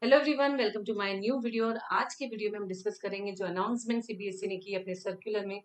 Hello everyone, welcome to my new video. और आज के वीडियो में हम डिस्कस करेंगे जो अनाउंसमेंट सीबीएसई ने की अपने सर्कुलर में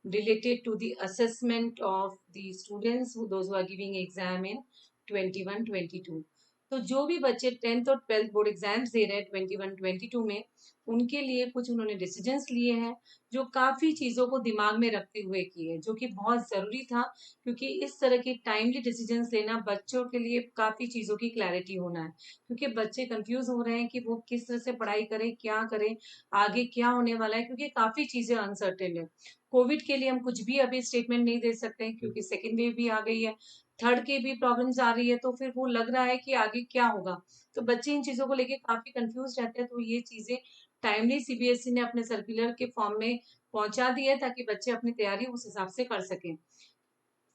related to the assessment of the students those who are giving exam in 21-22। तो जो भी बच्चे 10th और 12th बोर्ड एग्जाम्स दे रहे हैं 21-22 में, उनके लिए कुछ उन्होंने डिसीजंस लिए हैं जो काफ़ी चीज़ों को दिमाग में रखते हुए किए, जो कि बहुत ज़रूरी था। क्योंकि इस तरह के टाइमली डिसीजंस लेना बच्चों के लिए काफ़ी चीज़ों की क्लैरिटी होना है। क्योंकि बच्चे कंफ्यूज हो रहे हैं कि वो किस तरह से पढ़ाई करें, क्या करें, आगे क्या होने वाला है, क्योंकि काफी चीजें अनसर्टेन है। कोविड के लिए हम कुछ भी अभी स्टेटमेंट नहीं दे सकते हैं क्योंकि सेकेंड वेव भी आ गई है, थर्ड की भी प्रॉब्लम्स आ रही है, तो फिर वो लग रहा है कि आगे क्या होगा। तो बच्चे इन चीजों को लेके काफी कंफ्यूज रहते हैं। तो ये चीजें टाइमली सीबीएसई ने अपने सर्कुलर के फॉर्म में पहुंचा दी है ताकि बच्चे अपनी तैयारी उस हिसाब से कर सकें।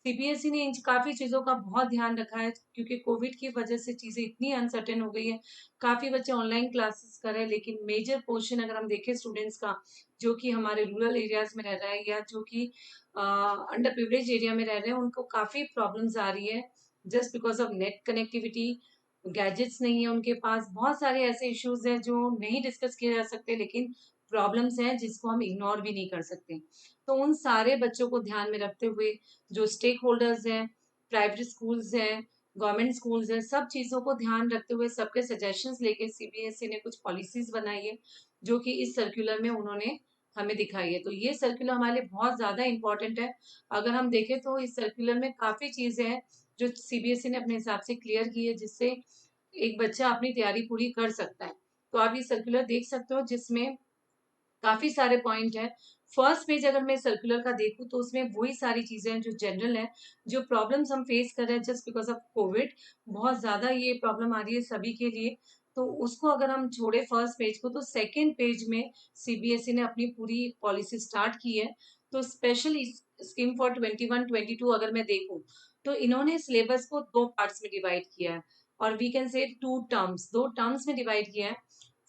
सीबीएसई ने इन काफ़ी चीज़ों का बहुत ध्यान रखा है क्योंकि कोविड की वजह से चीज़ें इतनी अनसर्टेन हो गई है। काफ़ी बच्चे ऑनलाइन क्लासेस कर रहे हैं, लेकिन मेजर पोर्शन अगर हम देखें स्टूडेंट्स का, जो कि हमारे रूरल एरियाज़ में रह रहा है या जो कि अंडर प्रिविलेज एरिया में रह रहे हैं, उनको काफ़ी प्रॉब्लम्स आ रही है just because of net connectivity. Gadgets नहीं है उनके पास, बहुत सारे ऐसे इश्यूज़ हैं जो नहीं डिस्कस किए जा सकते, लेकिन प्रॉब्लम्स हैं जिसको हम इग्नोर भी नहीं कर सकते। तो उन सारे बच्चों को ध्यान में रखते हुए जो स्टेक होल्डर्स हैं, प्राइवेट स्कूल्स हैं, गवर्नमेंट स्कूल्स हैं, सब चीज़ों को ध्यान रखते हुए सबके सजेशंस लेके सीबीएसई ने कुछ पॉलिसीज बनाई है जो कि इस सर्कुलर में उन्होंने हमें दिखाई है। तो ये सर्कुलर हमारे लिए बहुत ज़्यादा इंपॉर्टेंट है। अगर हम देखें तो इस सर्कुलर में काफ़ी चीज़ें हैं जो सीबीएसई ने अपने हिसाब से क्लियर की है, जिससे एक बच्चा अपनी तैयारी पूरी कर सकता है। तो आप ये सर्कुलर देख सकते हो जिसमें काफी सारे पॉइंट है। फर्स्ट पेज अगर मैं सर्कुलर का देखूं तो उसमें वही सारी चीजें हैं जो जनरल है, जो प्रॉब्लम्स हम फेस कर रहे हैं जस्ट बिकॉज ऑफ कोविड। बहुत ज्यादा ये प्रॉब्लम आ रही है सभी के लिए। तो उसको अगर हम छोड़े फर्स्ट पेज को, तो सेकेंड पेज में सीबीएसई ने अपनी पूरी पॉलिसी स्टार्ट की है। तो स्पेशल स्कीम फॉर 21-22 अगर मैं देखूं तो इन्होंने सिलेबस को दो पार्ट्स में डिवाइड किया है, और we can say two terms, दो टर्म्स में डिवाइड किया है।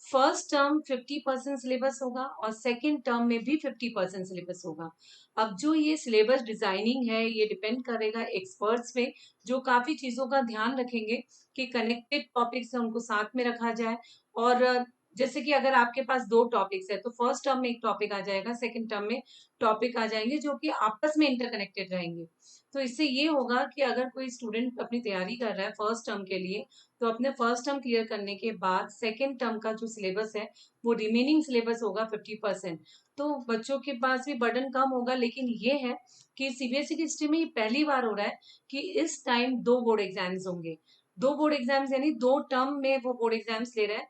फर्स्ट टर्म 50% सिलेबस होगा और सेकेंड टर्म में भी 50% सिलेबस होगा। अब जो ये सिलेबस डिजाइनिंग है ये डिपेंड करेगा एक्सपर्ट्स पे, जो काफी चीजों का ध्यान रखेंगे कि कनेक्टेड टॉपिक्स है उनको साथ में रखा जाए। और जैसे कि अगर आपके पास दो टॉपिक्स है तो फर्स्ट टर्म में एक टॉपिक आ जाएगा, सेकेंड टर्म में टॉपिक आ जाएंगे जो कि आपस में इंटरकनेक्टेड रहेंगे। तो इससे ये होगा कि अगर कोई स्टूडेंट अपनी तैयारी कर रहा है फर्स्ट टर्म के लिए, तो अपने फर्स्ट टर्म क्लियर करने के बाद सेकेंड टर्म का जो सिलेबस है वो रिमेनिंग सिलेबस होगा 50%। तो बच्चों के पास भी बर्डन कम होगा। लेकिन ये है कि सीबीएसई की हिस्ट्री में ये पहली बार हो रहा है कि इस टाइम दो बोर्ड एग्जाम्स होंगे। दो बोर्ड एग्जाम्स यानी दो टर्म में वो बोर्ड एग्जाम्स ले रहे हैं,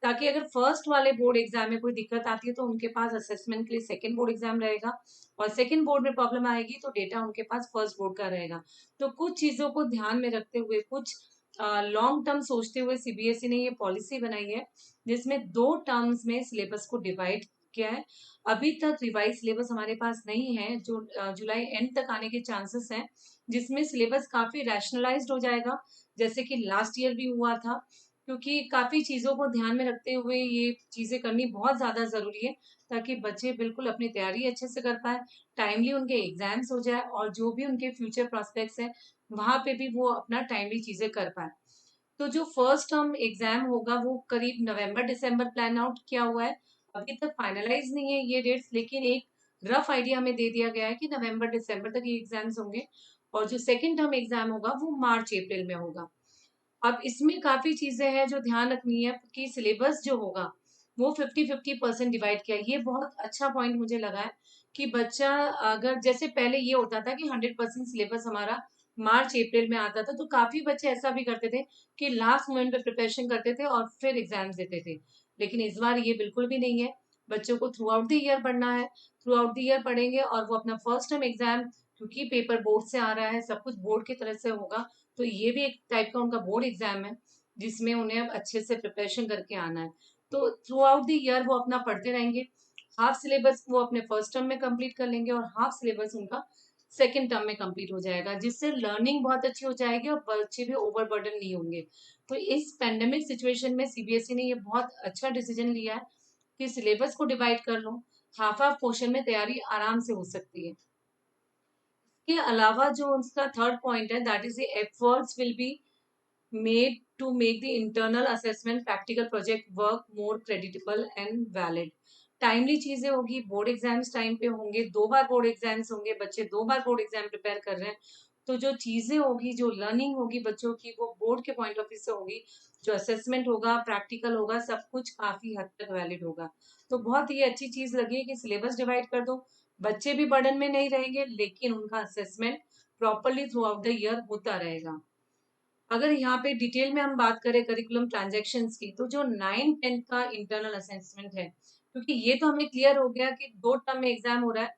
ताकि अगर फर्स्ट वाले बोर्ड एग्जाम में कोई दिक्कत आती है तो उनके पास असेसमेंट के लिए सेकंड बोर्ड एग्जाम रहेगा, और सेकंड बोर्ड में प्रॉब्लम आएगी तो डेटा उनके पास फर्स्ट बोर्ड का रहेगा। तो कुछ चीजों को ध्यान में रखते हुए, कुछ लॉन्ग टर्म सोचते हुए सीबीएसई ने ये पॉलिसी बनाई है जिसमें दो टर्म्स में सिलेबस को डिवाइड किया है। अभी तक रिवाइज सिलेबस हमारे पास नहीं है, जो जुलाई एंड तक आने के चांसेस हैं, जिसमें सिलेबस काफी रैशनलाइज्ड हो जाएगा जैसे कि लास्ट ईयर भी हुआ था। क्योंकि काफी चीजों को ध्यान में रखते हुए ये चीजें करनी बहुत ज्यादा जरूरी है, ताकि बच्चे बिल्कुल अपनी तैयारी अच्छे से कर पाए, टाइमली उनके एग्जाम्स हो जाए, और जो भी उनके फ्यूचर प्रोस्पेक्ट्स है वहां पे भी वो अपना टाइमली चीजें कर पाए। तो जो फर्स्ट टर्म एग्जाम होगा वो करीब नवंबर दिसंबर प्लान आउट किया हुआ है। अभी तक फाइनलाइज नहीं है ये डेट्स, लेकिन एक रफ आइडिया हमें दे दिया गया है कि नवंबर दिसंबर तक ये एग्जाम्स होंगे। और जो सेकेंड टर्म एग्जाम होगा वो मार्च अप्रैल में होगा। अब इसमें काफी चीजें हैं जो ध्यान रखनी है कि सिलेबस जो होगा वो 50-50% डिवाइड किया है। ये बहुत अच्छा पॉइंट मुझे लगा है कि बच्चा, अगर जैसे पहले ये होता था कि 100% सिलेबस हमारा मार्च अप्रैल में आता था, तो काफी बच्चे ऐसा भी करते थे कि लास्ट मोमेंट पे प्रिपरेशन करते थे और फिर एग्जाम्स देते थे। लेकिन इस बार ये बिल्कुल भी नहीं है। बच्चों को थ्रू आउट द ईयर पढ़ना है, थ्रू आउट द ईयर पढ़ेंगे और वो अपना फर्स्ट टर्म एग्जाम, क्योंकि पेपर बोर्ड से आ रहा है, सब कुछ बोर्ड की तरफ से होगा, तो ये भी एक टाइप का उनका बोर्ड एग्जाम है जिसमें उन्हें अब अच्छे से प्रिपरेशन करके आना है। तो थ्रू आउट द ईयर वो अपना पढ़ते रहेंगे। हाफ सिलेबस वो अपने फर्स्ट टर्म में कंप्लीट कर लेंगे और हाफ सिलेबस उनका सेकेंड टर्म में कंप्लीट हो जाएगा, जिससे लर्निंग बहुत अच्छी हो जाएगी और बच्चे भी ओवरबर्डन नहीं होंगे। तो इस पेंडेमिक सिचुएशन में सीबीएसई ने ये बहुत अच्छा डिसीजन लिया है कि सिलेबस को डिवाइड कर लो, हाफ हाफ पोर्शन में तैयारी आराम से हो सकती है। के अलावा जो उसका थर्ड पॉइंट है that is the efforts will be made to make the internal assessment practical project work more creditable and valid. Timely चीजें होगी, बोर्ड एग्जाम्स टाइम पे होंगे, 2 बार बोर्ड एग्जाम्स होंगे, बच्चे 2 बार बोर्ड एग्जाम प्रिपेयर कर रहे हैं, तो जो चीजें होगी, जो लर्निंग होगी बच्चों की, वो बोर्ड के पॉइंट ऑफ व्यू से होगी, जो असेसमेंट होगा, प्रैक्टिकल होगा, सब कुछ काफी हद तक वैलिड होगा। तो बहुत ही अच्छी चीज लगी है कि सिलेबस डिवाइड कर दो, बच्चे भी बर्डन में नहीं रहेंगे, लेकिन उनका assessment properly through out the year होता रहेगा। अगर यहाँ पे डिटेल में हम बात करें करिकुलम ट्रांजैक्शंस की, तो जो 9-10 का इंटरनल असेसमेंट है, क्योंकि ये तो हमें क्लियर हो गया कि 2 टर्म में एग्जाम हो रहा है,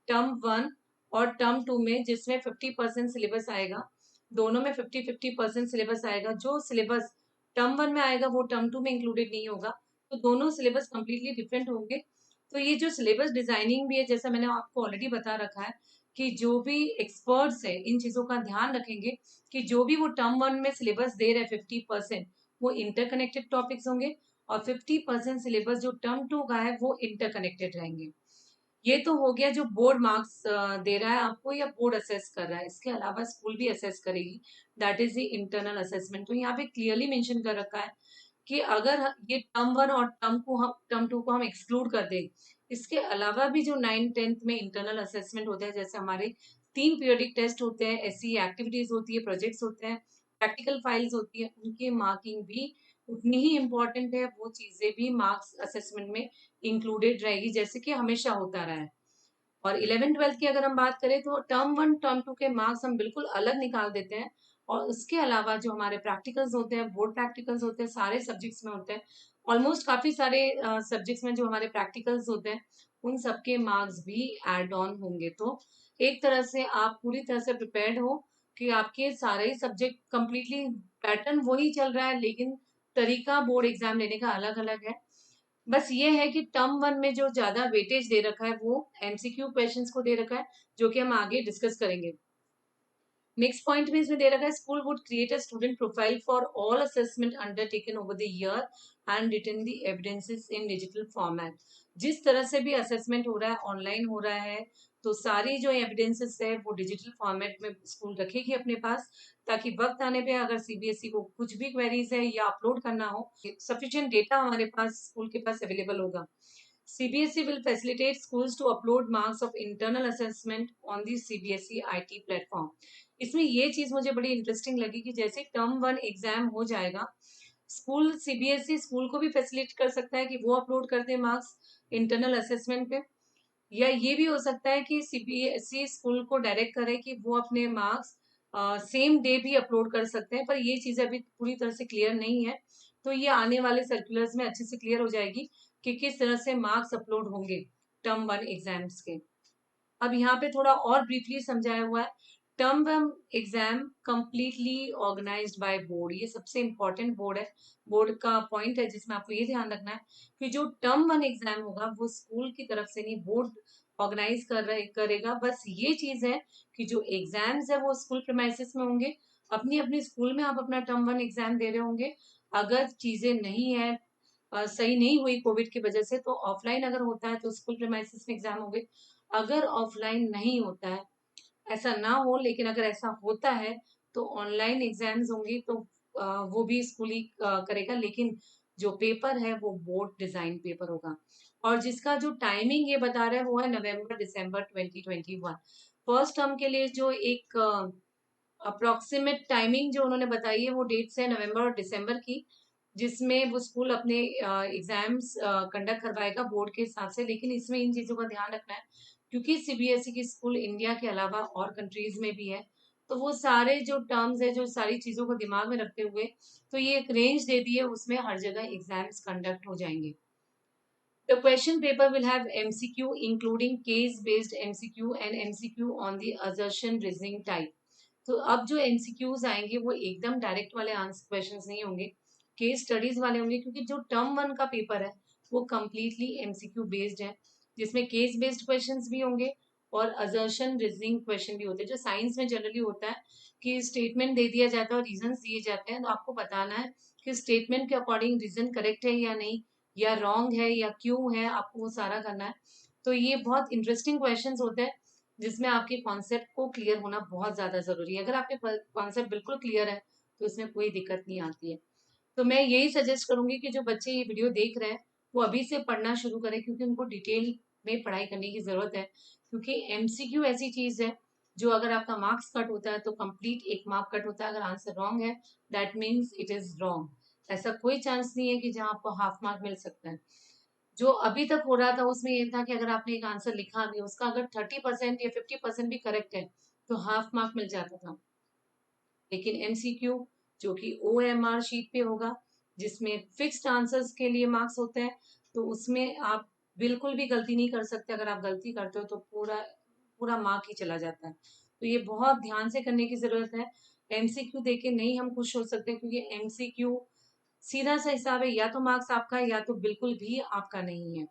टर्म 1 और टर्म 2 में, जिसमें 50% सिलेबस आएगा, दोनों में 50-50% सिलेबस आएगा। जो सिलेबस टर्म 1 में आएगा वो टर्म 2 में इंक्लूडेड नहीं होगा, तो दोनों सिलेबस कंप्लीटली डिफरेंट होंगे। तो ये जो सिलेबस डिजाइनिंग भी है, जैसा मैंने आपको ऑलरेडी बता रखा है, कि जो भी एक्सपर्ट्स है इन चीजों का ध्यान रखेंगे कि जो भी वो टर्म 1 में सिलेबस दे रहे 50%, वो इंटरकनेक्टेड टॉपिक्स होंगे, और 50% सिलेबस जो टर्म 2 का है वो इंटरकनेक्टेड रहेंगे। ये तो हो गया जो बोर्ड मार्क्स दे रहा है आपको, या बोर्ड असेस कर रहा है। इसके अलावा स्कूल भी असेस करेगी, that is the internal assessment. तो यहाँ पे क्लियरली मेंशन कर रखा है कि अगर ये टर्म 1 और टर्म 2 को हम एक्सक्लूड कर दें, इसके अलावा भी जो 9-10 में इंटरनल असेसमेंट होता है, जैसे हमारे 3 पीरियडिक टेस्ट होते हैं, ऐसी एक्टिविटीज होती है, प्रोजेक्ट्स होते हैं, प्रैक्टिकल फाइल्स होती है, उनकी मार्किंग भी उतनी ही इम्पोर्टेंट है, वो चीजें भी मार्क्स असेसमेंट में इंक्लूडेड रहेगी, जैसे कि हमेशा होता रहा है। और 11-12 की अगर हम बात करें, तो टर्म 1 टर्म 2 के मार्क्स हम बिल्कुल अलग निकाल देते हैं, और उसके अलावा जो हमारे प्रैक्टिकल्स होते हैं, बोर्ड प्रैक्टिकल्स होते हैं, सारे सब्जेक्ट्स में होते हैं, ऑलमोस्ट काफी सारे सब्जेक्ट्स में जो हमारे प्रैक्टिकल्स होते हैं, उन सबके मार्क्स भी एड ऑन होंगे। तो एक तरह से आप पूरी तरह से प्रिपेयर्ड हो कि आपके सारे सब्जेक्ट कंप्लीटली पैटर्न वही चल रहा है, लेकिन तरीका बोर्ड एग्जाम लेने का अलग अलग है। बस ये है कि टर्म 1 में जो ज्यादा वेटेज दे रखा है वो एमसीक्यू क्वेश्चंस को दे रखा है, जो कि हम आगे डिस्कस करेंगे। नेक्स्ट पॉइंट में इसमें दे रखा है, school would create a student profile for all assessment undertaken over the year and written the evidences in digital format. जिस तरह से भी असेसमेंट हो रहा है, ऑनलाइन हो रहा है, तो सारी जो एविडेंसेस है वो डिजिटल फॉर्मेट में स्कूल रखेगी अपने पास, ताकि वक्त आने पे अगर सीबीएसई को कुछ भी क्वेरीज है या अपलोड करना हो, सफिशिएंट डेटा हमारे पास स्कूल के पास अवेलेबल होगा। CBSE will facilitate schools to upload marks of internal assessment on the CBSE IT platform। इसमें ये चीज मुझे बड़ी इंटरेस्टिंग लगी कि जैसे टर्म 1 एग्जाम हो जाएगा, स्कूल सीबीएसई स्कूल को भी फैसिलिटेट कर सकता है कि वो अपलोड कर दे मार्क्स इंटरनल असेसमेंट पे, या ये भी हो सकता है कि सीबीएसई स्कूल को डायरेक्ट करे कि वो अपने मार्क्स सेम डे भी अपलोड कर सकते हैं, पर ये चीज अभी पूरी तरह से क्लियर नहीं है। तो ये आने वाले सर्कुलर्स में अच्छे से क्लियर हो जाएगी कि किस तरह से मार्क्स अपलोड होंगे टर्म 1 एग्जाम्स के। अब यहाँ पे थोड़ा और ब्रीफली समझाया हुआ है, term 1 exam completely organised by board, ये सबसे इंपॉर्टेंट बोर्ड है, बोर्ड का पॉइंट है जिसमें आपको ये ध्यान रखना है कि जो टर्म 1 एग्जाम होगा वो स्कूल की तरफ से नहीं, बोर्ड ऑर्गेनाइज करेगा। बस ये चीज है कि जो एग्जाम्स है वो स्कूल प्रीमाइसेस में होंगे, अपनी अपनी स्कूल में आप अपना टर्म 1 एग्जाम दे रहे होंगे। अगर चीजें नहीं है, सही नहीं हुई कोविड की वजह से, तो ऑफलाइन अगर होता है तो स्कूल प्रीमाइसेस में एग्जाम होंगे। अगर ऑफलाइन नहीं होता है, ऐसा ना हो, लेकिन अगर ऐसा होता है तो ऑनलाइन एग्जाम्स होंगी, तो वो भी स्कूल ही करेगा, लेकिन जो पेपर है वो बोर्ड डिजाइन पेपर होगा। और जिसका जो टाइमिंग ये बता रहा है वो है नवंबर दिसंबर 2021। फर्स्ट टर्म के लिए जो एक अप्रोक्सीमेट टाइमिंग जो उन्होंने बताई है, वो डेट्स है नवंबर और दिसंबर की, जिसमें वो स्कूल अपने एग्जाम्स कंडक्ट करवाएगा बोर्ड के हिसाब से। लेकिन इसमें इन चीजों का ध्यान रखना है, क्योंकि सीबीएसई की स्कूल इंडिया के अलावा और कंट्रीज में भी है, तो वो सारे जो टर्म्स है, जो सारी चीजों को दिमाग में रखते हुए तो ये एक रेंज दे दी है, उसमें हर जगह एग्जाम्स कंडक्ट हो जाएंगे। The question paper will have MCQ, including case-based MCQ and MCQ on the assertion reasoning type। तो अब जो एमसीक्यूज आएंगे वो एकदम डायरेक्ट वाले आंसर क्वेश्चंस नहीं होंगे, केस स्टडीज वाले होंगे, क्योंकि जो टर्म 1 का पेपर है वो कम्प्लीटली एमसीक्यू बेस्ड है, जिसमें केस बेस्ड क्वेश्चंस भी होंगे और अजर्शन रीजनिंग क्वेश्चन भी होते हैं। जो साइंस में जनरली होता है कि स्टेटमेंट दे दिया जाता है और रीजन दिए जाते हैं, तो आपको बताना है कि स्टेटमेंट के अकॉर्डिंग रीजन करेक्ट है या नहीं, या रॉन्ग है या क्यों है, आपको वो सारा करना है। तो ये बहुत इंटरेस्टिंग क्वेश्चंस होते हैं, जिसमें आपके कॉन्सेप्ट को क्लियर होना बहुत ज्यादा जरूरी है। अगर आपके कॉन्सेप्ट बिल्कुल क्लियर है तो इसमें कोई दिक्कत नहीं आती है। तो मैं यही सजेस्ट करूंगी कि जो बच्चे ये वीडियो देख रहे हैं वो अभी से पढ़ना शुरू करें, क्योंकि उनको डिटेल में पढ़ाई करने की जरूरत है। क्योंकि एमसीक्यू ऐसी चीज है जो अगर आपका मार्क्स कट होता है तो कंप्लीट एक मार्क कट होता है। अगर आंसर रॉन्ग है that means it is wrong. ऐसा कोई चांस नहीं है कि जहाँ आपको हाफ मार्क मिल सकता है। जो अभी तक हो रहा था उसमें ये था कि अगर आपने एक आंसर लिखा भी उसका अगर 30% या 50% भी करेक्ट है तो हाफ मार्क मिल जाता था। लेकिन एमसीक्यू जो कि ओएमआर शीट पे होगा, जिसमें फिक्स्ड आंसर्स के लिए मार्क्स होते हैं, तो उसमें आप बिल्कुल भी गलती नहीं कर सकते। अगर आप गलती करते हो तो पूरा पूरा मार्क ही चला जाता है। तो ये बहुत ध्यान से करने की जरूरत है। एमसीक्यू देख के नहीं हम खुश हो सकते, क्योंकि एमसीक्यू सीधा सा हिसाब है, या तो मार्क्स आपका है या तो बिल्कुल भी आपका नहीं है।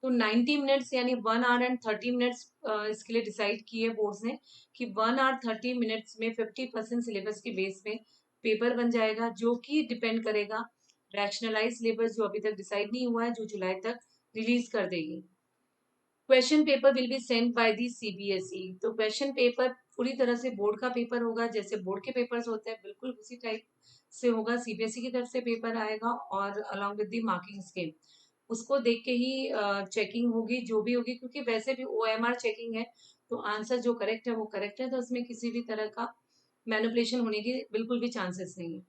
तो 90 मिनट्स यानी 1 आवर एंड 30 मिनट्स इसके लिए डिसाइड किए बोर्ड ने कि 1 आवर 30 मिनट्स में 50% सिलेबस के बेस पे पेपर बन जाएगा, जो कि डिपेंड करेगा रैशनलाइज सिलेबस जो अभी तक डिसाइड नहीं हुआ है, जो जुलाई तक रिलीज कर देगी। Question paper will be sent by the CBSE. तो क्वेश्चन पेपर पूरी तरह से बोर्ड का पेपर होगा, जैसे बोर्ड के पेपर्स होते हैं बिल्कुल उसी टाइप से होगा। सीबीएसई की तरफ से पेपर आएगा और along with the marking scheme उसको देख के ही चेकिंग होगी जो भी होगी, क्योंकि वैसे भी ओएमआर चेकिंग है। तो आंसर जो करेक्ट है वो करेक्ट है, तो उसमें किसी भी तरह का मैनिपुलेशन होने की बिल्कुल भी चांसेस नहीं है।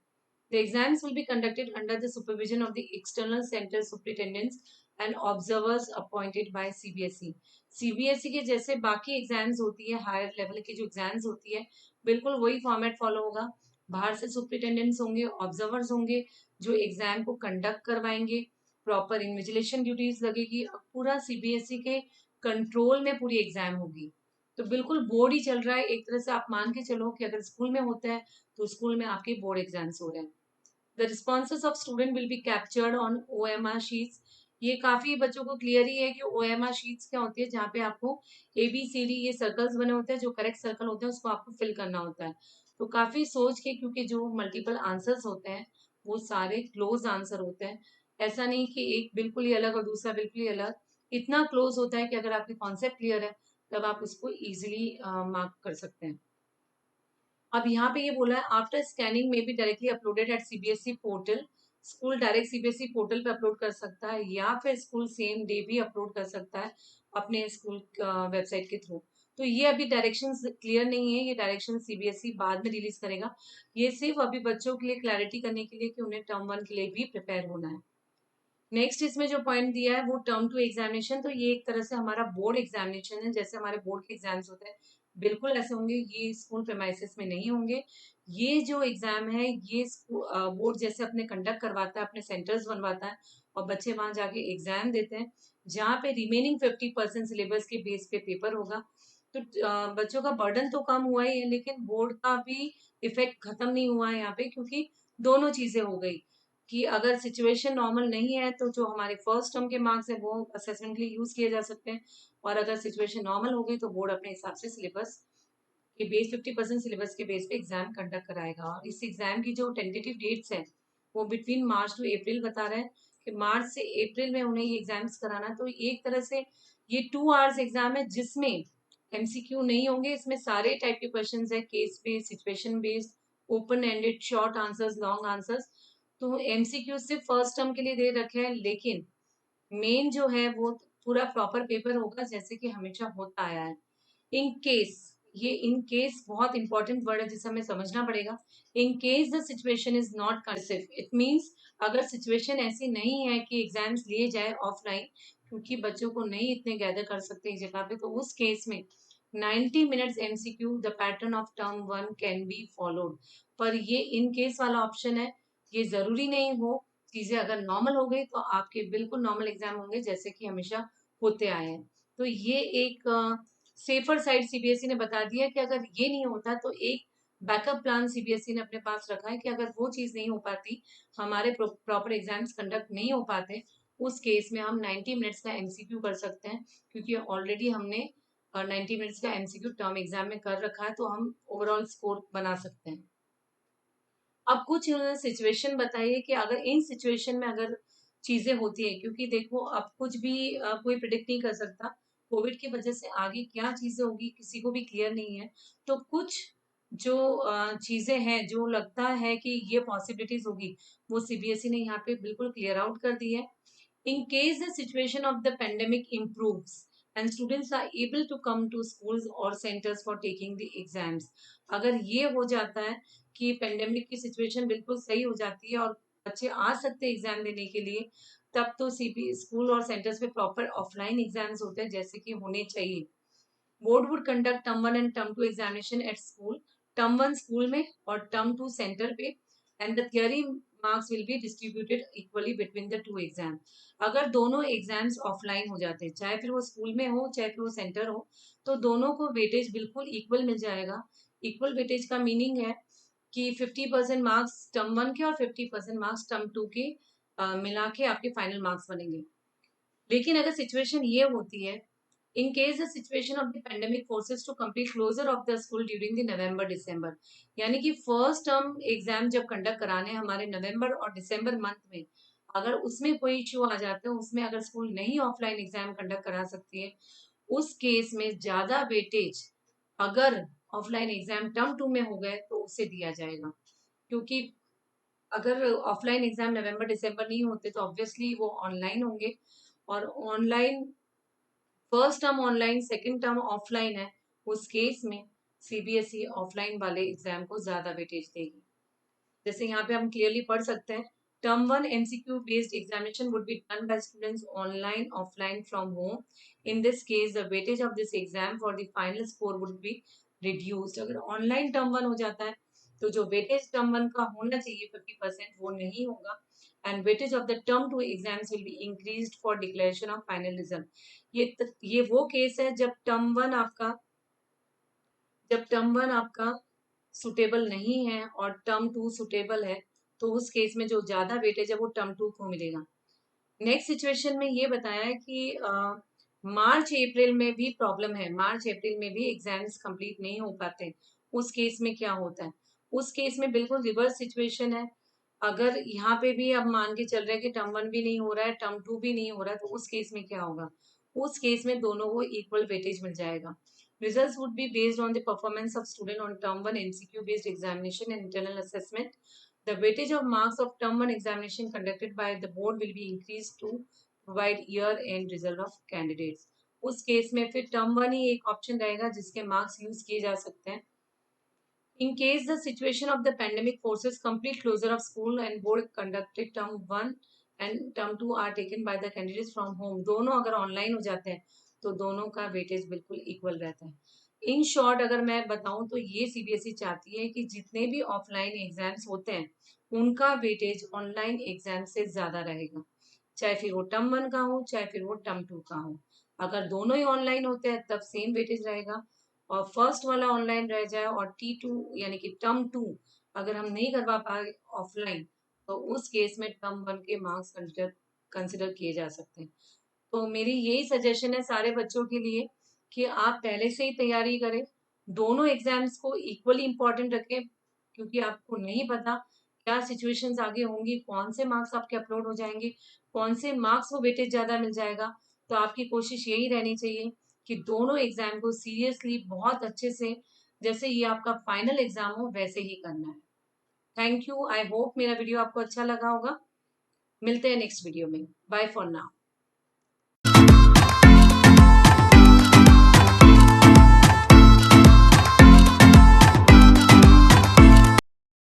The exams will be conducted under the supervision of the external center superintendents and observers appointed by CBSE. CBSE के जैसे बाकी एग्जाम्स होती है, हायर लेवल की जो एग्जाम्स होती है, बिल्कुल वही फॉर्मेट फॉलो होगा। बाहर से सुपरिटेंडेंट्स होंगे, ऑब्जर्वर्स होंगे जो एग्जाम को कंडक्ट करवाएंगे। प्रॉपर इन्विजिलेशन ड्यूटीज लगेगी। अब पूरा सीबीएसई के कंट्रोल में पूरी एग्जाम होगी। तो बिल्कुल बोर्ड ही चल रहा है एक तरह से। आप मान के चलो कि अगर स्कूल में होता है तो स्कूल में आपके बोर्ड एग्जाम्स हो रहे हैं। The responses of student will be captured on OMR sheets. ये काफी बच्चों को क्लियर ही है कि ओएमआर शीट्स क्या होती है, जहाँ पे आपको एबीसीडी ये सर्कल्स बने होते हैं, जो करेक्ट सर्कल होते हैं उसको आपको फिल करना होता है। तो काफी सोच के, क्योंकि जो मल्टीपल आंसर्स होते हैं वो सारे क्लोज आंसर होते हैं। ऐसा नहीं कि एक बिल्कुल ही अलग और दूसरा बिल्कुल ही अलग। इतना क्लोज होता है कि अगर आपकी कॉन्सेप्ट क्लियर है तब आप उसको इजिली मार्क कर सकते हैं। अब यहाँ पे ये बोला है आफ्टर स्कैनिंग में भी directly uploaded at CBSE portal. School direct CBSE portal पे अपलोड कर सकता है या फिर स्कूल सेम डे भी अपलोड कर सकता है अपने स्कूल वेबसाइट के थ्रू। तो ये अभी डायरेक्शंस क्लियर नहीं है, ये डायरेक्शन सीबीएसई बाद में रिलीज करेगा। ये सिर्फ अभी बच्चों के लिए क्लैरिटी करने के लिए कि उन्हें टर्म 1 के लिए भी प्रिपेयर होना है। नेक्स्ट इसमें जो पॉइंट दिया है वो टर्म 2 एग्जामिनेशन। तो ये एक तरह से हमारा बोर्ड एग्जामिनेशन है, जैसे हमारे बोर्ड के एग्जाम्स होते हैं बिल्कुल ऐसे होंगे। ये स्कूल प्रेमाइसिस में नहीं होंगे। ये जो एग्जाम है ये बोर्ड जैसे अपने कंडक्ट करवाता है, अपने सेंटर्स बनवाता है और बच्चे वहां जाके एग्जाम देते हैं, जहाँ पे रिमेनिंग 50% सिलेबस के बेस पे पेपर होगा। तो बच्चों का बर्डन तो कम हुआ ही है, लेकिन बोर्ड का भी इफेक्ट खत्म नहीं हुआ है यहाँ पे, क्योंकि दोनों चीजें हो गई कि अगर सिचुएशन नॉर्मल नहीं है तो जो हमारे फर्स्ट टर्म के मार्क्स है वो असेसमेंट के लिए यूज किए जा सकते हैं। और अगर सिचुएशन नॉर्मल हो गई तो बोर्ड अपने हिसाब से सिलेबस के बेस 50% सिलेबस के बेस पे एग्जाम कंडक्ट कराएगा। और इस एग्जाम की जो टेंटेटिव डेट्स है वो बिटवीन मार्च टू अप्रैल बता रहा है कि मार्च से अप्रैल में उन्हें ये एग्जाम्स कराना। तो एक तरह से ये 2 आवर्स एग्जाम है जिसमें एमसीक्यू नहीं होंगे। इसमें सारे टाइप के क्वेश्चंस है, case based, situation based, open ended, short answers, long answers. तो एमसीक्यू सिर्फ फर्स्ट टर्म के लिए दे रखे हैं, लेकिन मेन जो है वो पूरा प्रॉपर पेपर होगा जैसे कि हमेशा होता आया है। इन केस, ये इन केस बहुत इंपॉर्टेंट वर्ड है जिसे हमें समझना पड़ेगा। In case the situation is not conceive, it means अगर सिचुएशन ऐसी नहीं है कि एग्जाम्स लिए जाए ऑफलाइन, क्योंकि बच्चों को नहीं इतने गैदर कर सकते एक जगह पे, तो उस केस में 90 minutes MCQ the pattern of term 1 can be followed. पर ये इन केस वाला ऑप्शन है, ये जरूरी नहीं हो। चीजें अगर नॉर्मल हो गई तो आपके बिल्कुल नॉर्मल एग्जाम होंगे जैसे कि हमेशा होते आए हैं। तो ये एक सेफर साइड सीबीएसई ने बता दिया कि अगर ये नहीं होता तो एक बैकअप प्लान सीबीएसई ने अपने पास रखा है कि अगर वो चीज नहीं हो पाती, हमारे प्रॉपर एग्जाम्स कंडक्ट नहीं हो पाते, उस केस में हम 90 मिनट्स का एमसीक्यू कर सकते हैं। क्योंकि ऑलरेडी हमने 90 मिनट्स का एमसीक्यू टर्म एग्जाम में कर रखा है, तो हम ओवरऑल स्कोर बना सकते हैं। अब कुछ सिचुएशन बताइए कि अगर इन सिचुएशन में अगर चीजें होती है, क्योंकि देखो अब कुछ भी कोई प्रिडिक्ट नहीं कर सकता। कोविड की वजह से आगे क्या चीजें होगी किसी को भी क्लियर नहीं है। तो कुछ जो चीजें हैं, जो लगता है कि ये पॉसिबिलिटीज होगी, वो सीबीएसई ने यहाँ पे बिल्कुल क्लियर आउट कर दी है। In case the situation of the pandemic improves and students are able to come to schools or centers for taking the exams, अगर ये हो जाता है कि पेंडेमिक की सिचुएशन बिल्कुल सही हो जाती है और बच्चे आ सकते हैं एग्जाम देने के लिए, तब तो सीबी स्कूल और सेंटर्स पे प्रॉपर ऑफलाइन एग्जाम्स होते हैं जैसे कि होने चाहिए। Board would conduct term one and term two examination at school, term one school में और टर्म टू सेंटर पे, and the theory marks will be distributed equally between the two exam. अगर दोनों एग्जाम्स ऑफलाइन हो जाते हैं, चाहे फिर वो स्कूल में हो चाहे फिर वो सेंटर हो, तो दोनों को वेटेज बिल्कुल इक्वल मिल जाएगा। इक्वल वेटेज का मीनिंग है कि 50% मार्क्स टर्म वन के और 50% मार्क्स टर्म टू के मिला के आपके फाइनल मार्क्स बनेंगे। लेकिन अगर सिचुएशन ये होती है, in case the situation of the pandemic forces to complete closure of the school during the November December, यानी कि फर्स्ट टर्म एग्जाम जब कंडक्ट कराने हमारे नवंबर और दिसंबर मंथ में, अगर उसमें कोई इशू आ जाता है, उसमें अगर स्कूल नहीं ऑफलाइन एग्जाम कंडक्ट करा सकती है, उस केस में ज्यादा वेटेज अगर ऑफलाइन एग्जाम टर्म टू में हो गए तो उसे दिया जाएगा। क्योंकि अगर ऑफलाइन एग्जाम नवंबर दिसंबर नहीं होते तो ऑब्वियसली वो ऑनलाइन होंगे, और online first term online second term offline है, उस केस में सीबीएसई ऑफलाइन वाले एग्जाम को ज्यादा वेटेज देगी। जैसे यहाँ पे हम क्लियरली पढ़ सकते हैं, term one MCQ based examination would be done by students online offline from home. In this case the weightage of this exam for the final score would be reduced. अगर online term one हो जाता है तो जो weightage term one का होना चाहिए 50% वो नहीं होगा, and weightage of the term 2 exams will be increased for declaration of final result। ये वो केस है जब टर्म वन आपका सुटेबल नहीं है और टर्म टू सुटेबल है, तो उस केस में जो ज्यादा वेटेज है वो टर्म टू को मिलेगा। नेक्स्ट सिचुएशन में ये बताया है कि मार्च अप्रैल में भी प्रॉब्लम है, मार्च अप्रैल में भी एग्जाम्स कंप्लीट नहीं हो पाते, उस केस में क्या होता है? उस केस में बिल्कुल रिवर्स सिचुएशन है। अगर यहाँ पे भी अब मान के चल रहे हैं कि टर्म वन भी नहीं हो रहा है, टर्म टू भी नहीं हो रहा है, तो उस केस में क्या होगा? उस केस में दोनों को इक्वल वेटेज मिल जाएगा। Results would be based on the performance of student on term 1 MCQ based examination and internal assessment. The weightage of marks of term 1 examination conducted by the board will be increased to provide year end result of candidates। उस case में फिर term one ही एक option रहेगा जिसके marks use किए जा सकते हैं। In case the situation of the pandemic forces complete closure of school and board conducted term 1 and term 2 are taken by the candidates from home, दोनों अगर ऑनलाइन हो जाते हैं तो दोनों का वेटेज बिल्कुल इक्वल रहता है। इन शॉर्ट अगर मैं बताऊं तो ये सीबीएसई चाहती है कि जितने भी ऑफलाइन एग्जाम्स होते हैं उनका वेटेज ऑनलाइन एग्जाम से ज्यादा रहेगा, चाहे फिर वो टर्म वन का हो चाहे फिर वो टर्म टू का हो। अगर दोनों ही ऑनलाइन होते हैं तब सेम वेटेज रहेगा, और फर्स्ट वाला ऑनलाइन रह जाए और T2 यानी कि टर्म टू अगर हम नहीं करवा पाए ऑफलाइन, तो उस केस में टर्म वन के मार्क्स कंसिडर किए जा सकते हैं। तो मेरी यही सजेशन है सारे बच्चों के लिए कि आप पहले से ही तैयारी करें, दोनों एग्जाम्स को इक्वली इम्पोर्टेंट रखें, क्योंकि आपको नहीं पता क्या सिचुएशंस आगे होंगी, कौन से मार्क्स आपके अपलोड हो जाएंगे, कौन से मार्क्स को वेटेज ज्यादा मिल जाएगा। तो आपकी कोशिश यही रहनी चाहिए कि दोनों एग्जाम को सीरियसली बहुत अच्छे से, जैसे ये आपका फाइनल एग्जाम हो वैसे ही करना है। थैंक यू, आई होप मेरा वीडियो आपको अच्छा लगा होगा। मिलते हैं नेक्स्ट वीडियो में, बाय फॉर नाउ।